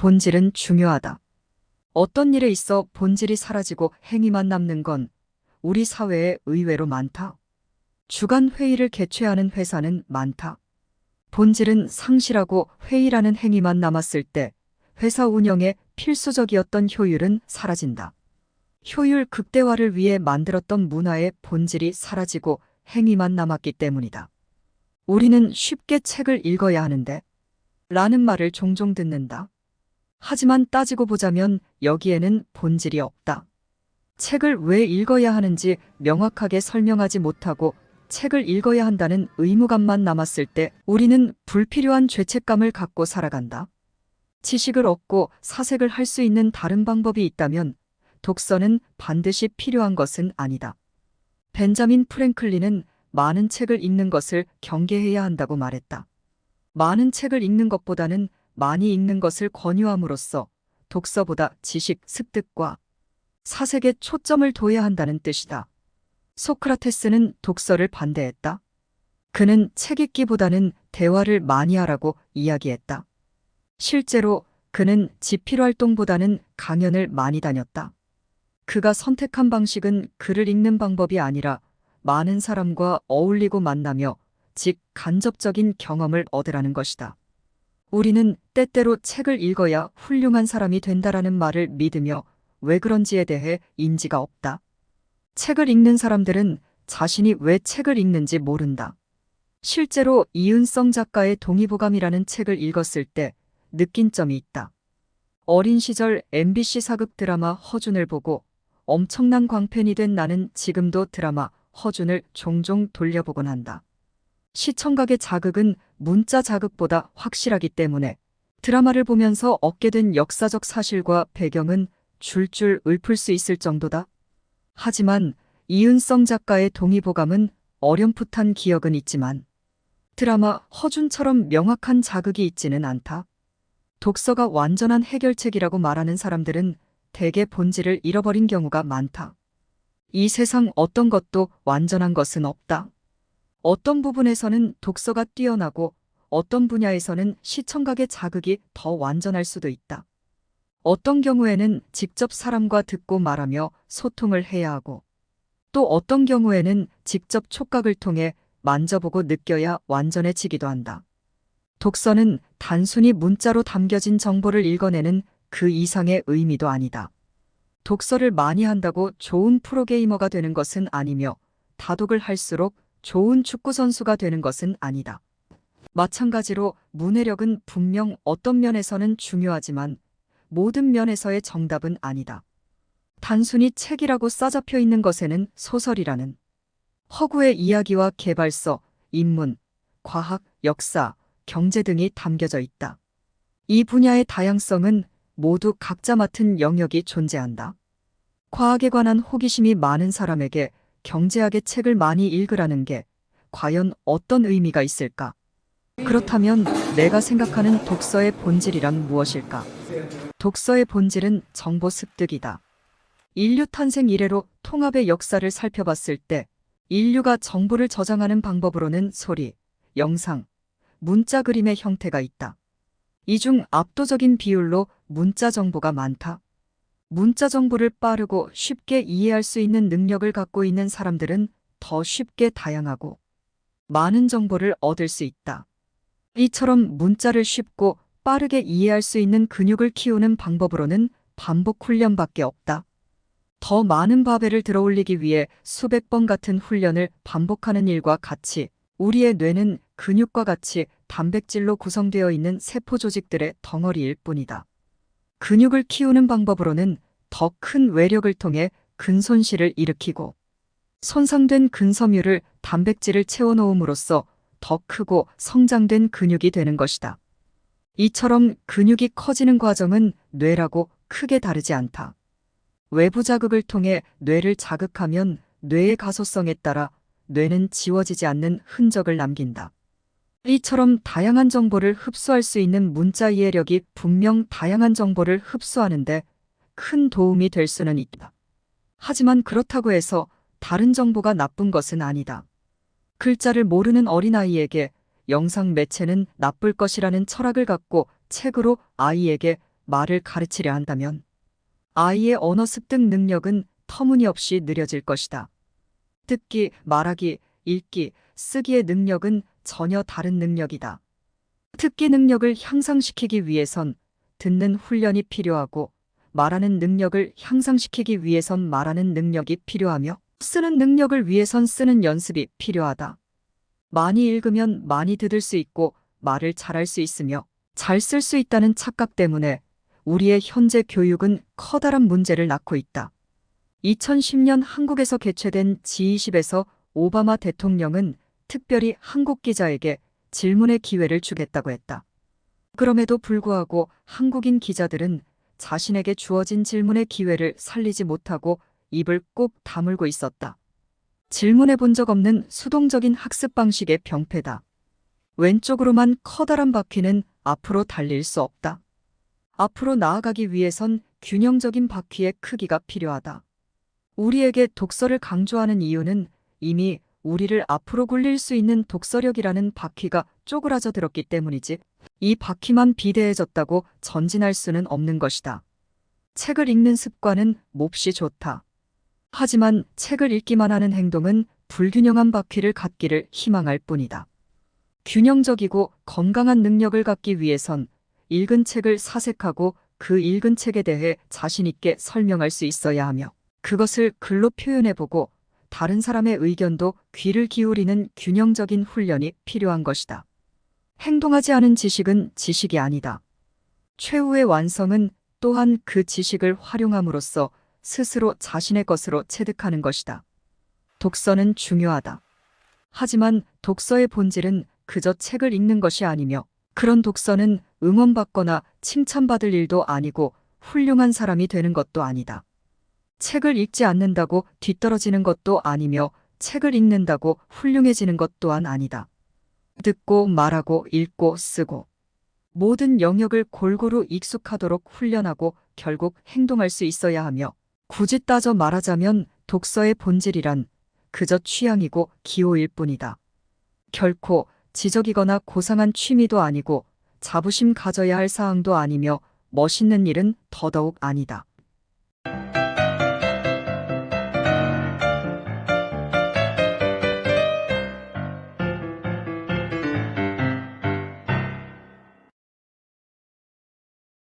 본질은 중요하다. 어떤 일에 있어 본질이 사라지고 행위만 남는 건 우리 사회에 의외로 많다. 주간 회의를 개최하는 회사는 많다. 본질은 상실하고 회의라는 행위만 남았을 때 회사 운영에 필수적이었던 효율은 사라진다. 효율 극대화를 위해 만들었던 문화의 본질이 사라지고 행위만 남았기 때문이다. 우리는 쉽게 책을 읽어야 하는데 라는 말을 종종 듣는다. 하지만 따지고 보자면 여기에는 본질이 없다. 책을 왜 읽어야 하는지 명확하게 설명하지 못하고 책을 읽어야 한다는 의무감만 남았을 때 우리는 불필요한 죄책감을 갖고 살아간다. 지식을 얻고 사색을 할 수 있는 다른 방법이 있다면 독서는 반드시 필요한 것은 아니다. 벤자민 프랭클린은 많은 책을 읽는 것을 경계해야 한다고 말했다. 많은 책을 읽는 것보다는 많이 읽는 것을 권유함으로써 독서보다 지식, 습득과 사색에 초점을 둬야 한다는 뜻이다. 소크라테스는 독서를 반대했다. 그는 책 읽기보다는 대화를 많이 하라고 이야기했다. 실제로 그는 지필 활동보다는 강연을 많이 다녔다. 그가 선택한 방식은 글을 읽는 방법이 아니라 많은 사람과 어울리고 만나며 즉 간접적인 경험을 얻으라는 것이다. 우리는 때때로 책을 읽어야 훌륭한 사람이 된다라는 말을 믿으며 왜 그런지에 대해 인지가 없다. 책을 읽는 사람들은 자신이 왜 책을 읽는지 모른다. 실제로 이은성 작가의 동의보감이라는 책을 읽었을 때 느낀 점이 있다. 어린 시절 MBC 사극 드라마 허준을 보고 엄청난 광팬이 된 나는 지금도 드라마 허준을 종종 돌려보곤 한다. 시청각의 자극은 문자 자극보다 확실하기 때문에 드라마를 보면서 얻게 된 역사적 사실과 배경은 줄줄 읊을 수 있을 정도다. 하지만 이은성 작가의 동의보감은 어렴풋한 기억은 있지만 드라마 허준처럼 명확한 자극이 있지는 않다. 독서가 완전한 해결책이라고 말하는 사람들은 대개 본질을 잃어버린 경우가 많다. 이 세상 어떤 것도 완전한 것은 없다. 어떤 부분에서는 독서가 뛰어나고 어떤 분야에서는 시청각의 자극이 더 완전할 수도 있다. 어떤 경우에는 직접 사람과 듣고 말하며 소통을 해야 하고 또 어떤 경우에는 직접 촉각을 통해 만져보고 느껴야 완전해지기도 한다. 독서는 단순히 문자로 담겨진 정보를 읽어내는 그 이상의 의미도 아니다. 독서를 많이 한다고 좋은 프로게이머가 되는 것은 아니며 다독을 할수록 좋은 축구선수가 되는 것은 아니다. 마찬가지로 문해력은 분명 어떤 면에서는 중요하지만 모든 면에서의 정답은 아니다. 단순히 책이라고 싸잡혀 있는 것에는 소설이라는 허구의 이야기와 개발서, 인문, 과학, 역사, 경제 등이 담겨져 있다. 이 분야의 다양성은 모두 각자 맡은 영역이 존재한다. 과학에 관한 호기심이 많은 사람에게 경제학의 책을 많이 읽으라는 게 과연 어떤 의미가 있을까? 그렇다면 내가 생각하는 독서의 본질이란 무엇일까? 독서의 본질은 정보 습득이다. 인류 탄생 이래로 통합의 역사를 살펴봤을 때 인류가 정보를 저장하는 방법으로는 소리, 영상, 문자 그림의 형태가 있다. 이 중 압도적인 비율로 문자 정보가 많다. 문자 정보를 빠르고 쉽게 이해할 수 있는 능력을 갖고 있는 사람들은 더 쉽게 다양하고 많은 정보를 얻을 수 있다. 이처럼 문자를 쉽고 빠르게 이해할 수 있는 근육을 키우는 방법으로는 반복 훈련밖에 없다. 더 많은 바벨을 들어올리기 위해 수백 번 같은 훈련을 반복하는 일과 같이 우리의 뇌는 근육과 같이 단백질로 구성되어 있는 세포 조직들의 덩어리일 뿐이다. 근육을 키우는 방법으로는 더 큰 외력을 통해 근손실을 일으키고 손상된 근섬유를 단백질을 채워놓음으로써 더 크고 성장된 근육이 되는 것이다. 이처럼 근육이 커지는 과정은 뇌라고 크게 다르지 않다. 외부 자극을 통해 뇌를 자극하면 뇌의 가소성에 따라 뇌는 지워지지 않는 흔적을 남긴다. 이처럼 다양한 정보를 흡수할 수 있는 문자 이해력이 분명 다양한 정보를 흡수하는데 큰 도움이 될 수는 있다. 하지만 그렇다고 해서 다른 정보가 나쁜 것은 아니다. 글자를 모르는 어린아이에게 영상 매체는 나쁠 것이라는 철학을 갖고 책으로 아이에게 말을 가르치려 한다면 아이의 언어 습득 능력은 터무니없이 느려질 것이다. 듣기, 말하기, 읽기, 쓰기의 능력은 전혀 다른 능력이다. 듣기 능력을 향상시키기 위해선 듣는 훈련이 필요하고 말하는 능력을 향상시키기 위해선 말하는 능력이 필요하며 쓰는 능력을 위해선 쓰는 연습이 필요하다. 많이 읽으면 많이 들을 수 있고 말을 잘할 수 있으며 잘 쓸 수 있다는 착각 때문에 우리의 현재 교육은 커다란 문제를 낳고 있다. 2010년 한국에서 개최된 G20에서 오바마 대통령은 특별히 한국 기자에게 질문의 기회를 주겠다고 했다. 그럼에도 불구하고 한국인 기자들은 자신에게 주어진 질문의 기회를 살리지 못하고 입을 꼭 다물고 있었다. 질문해 본 적 없는 수동적인 학습 방식의 병폐다. 왼쪽으로만 커다란 바퀴는 앞으로 달릴 수 없다. 앞으로 나아가기 위해선 균형적인 바퀴의 크기가 필요하다. 우리에게 독서를 강조하는 이유는 이미 우리를 앞으로 굴릴 수 있는 독서력이라는 바퀴가 쪼그라져 들었기 때문이지, 이 바퀴만 비대해졌다고 전진할 수는 없는 것이다. 책을 읽는 습관은 몹시 좋다. 하지만 책을 읽기만 하는 행동은 불균형한 바퀴를 갖기를 희망할 뿐이다. 균형적이고 건강한 능력을 갖기 위해선 읽은 책을 사색하고 그 읽은 책에 대해 자신 있게 설명할 수 있어야 하며 그것을 글로 표현해보고 다른 사람의 의견도 귀를 기울이는 균형적인 훈련이 필요한 것이다. 행동하지 않은 지식은 지식이 아니다. 최후의 완성은 또한 그 지식을 활용함으로써 스스로 자신의 것으로 체득하는 것이다. 독서는 중요하다. 하지만 독서의 본질은 그저 책을 읽는 것이 아니며 그런 독서는 응원받거나 칭찬받을 일도 아니고 훌륭한 사람이 되는 것도 아니다. 책을 읽지 않는다고 뒤떨어지는 것도 아니며 책을 읽는다고 훌륭해지는 것 또한 아니다. 듣고 말하고 읽고 쓰고 모든 영역을 골고루 익숙하도록 훈련하고 결국 행동할 수 있어야 하며 굳이 따져 말하자면 독서의 본질이란 그저 취향이고 기호일 뿐이다. 결코 지적이거나 고상한 취미도 아니고 자부심 가져야 할 사항도 아니며 멋있는 일은 더더욱 아니다.